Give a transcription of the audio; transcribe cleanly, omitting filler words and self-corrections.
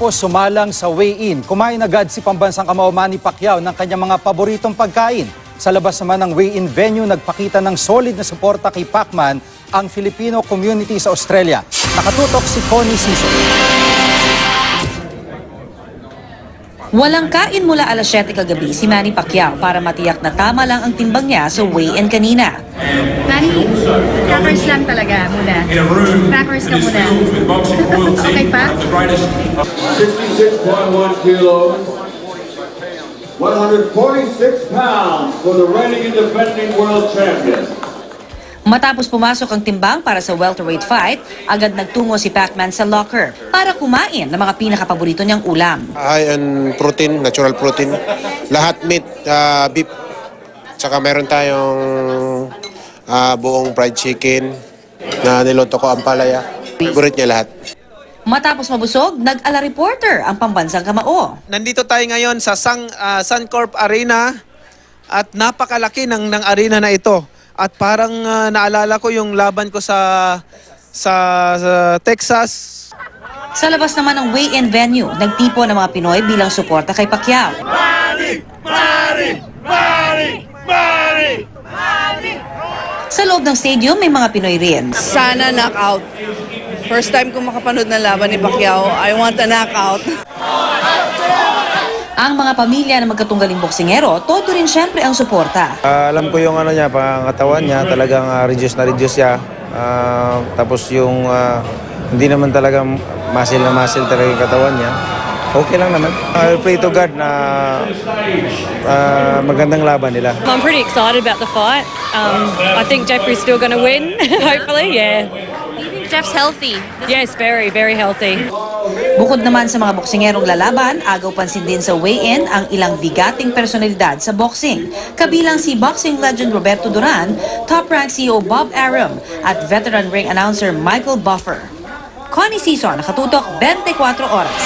Matapos sumalang sa weigh-in, kumain agad si pambansang kamao Manny Pacquiao ng kanyang mga paboritong pagkain. Sa labas naman ng weigh-in venue, nagpakita ng solid na suporta kay Pacman ang Filipino community sa Australia. Nakatutok si Connie Sison. Walang kain mula alas 7 kagabi si Manny Pacquiao para matiyak na tama lang ang timbang niya sa weigh-in kanina. Manny, crackers lang talaga muna. Crackers ka muna. Okay pa? 66.1 kilos, 146 pounds for the reigning and defending world champion. Matapos pumasok ang timbang para sa welterweight fight, agad nagtungo si Pacman sa locker para kumain ng mga pinakapaborito niyang ulam. High on protein, natural protein. Lahat meat, beef. Tsaka meron tayong buong fried chicken na niluto ko ang palaya. Favorite niya lahat. Matapos mabusog, nag-ala reporter ang pambansang kamao. Nandito tayo ngayon sa Suncorp Arena at napakalaki ng arena na ito. At parang naalala ko yung laban ko sa Texas. Sa labas naman ng weigh-in venue, nagtipo ng mga Pinoy bilang suporta kay Pacquiao. Manny! Manny! Manny! Manny! Manny! Sa loob ng stadium, may mga Pinoy rin. Sana knockout. First time ko makapanood ng laban ni Pacquiao. I want a knockout. Ang mga pamilya ng magkatunggaling boksingero, todo rin siyempre ang suporta. Alam ko yung niya, pangatawan niya, talagang reduce na reduce siya. Tapos yung hindi naman talaga muscle na muscle talaga yung katawan niya. Okay lang naman. I pray to God na magandang laban nila. I'm pretty excited about the fight. I think Jeffrey's still going to win, hopefully, yeah. You think Jeff's healthy? Yes, very, very healthy. Bukod naman sa mga boksingerong lalaban, agaw pansin din sa weigh-in ang ilang bigating personalidad sa boxing. Kabilang si boxing legend Roberto Duran, top-rank CEO Bob Arum, at veteran ring announcer Michael Buffer. Connie Sison, nakatutok 24 oras.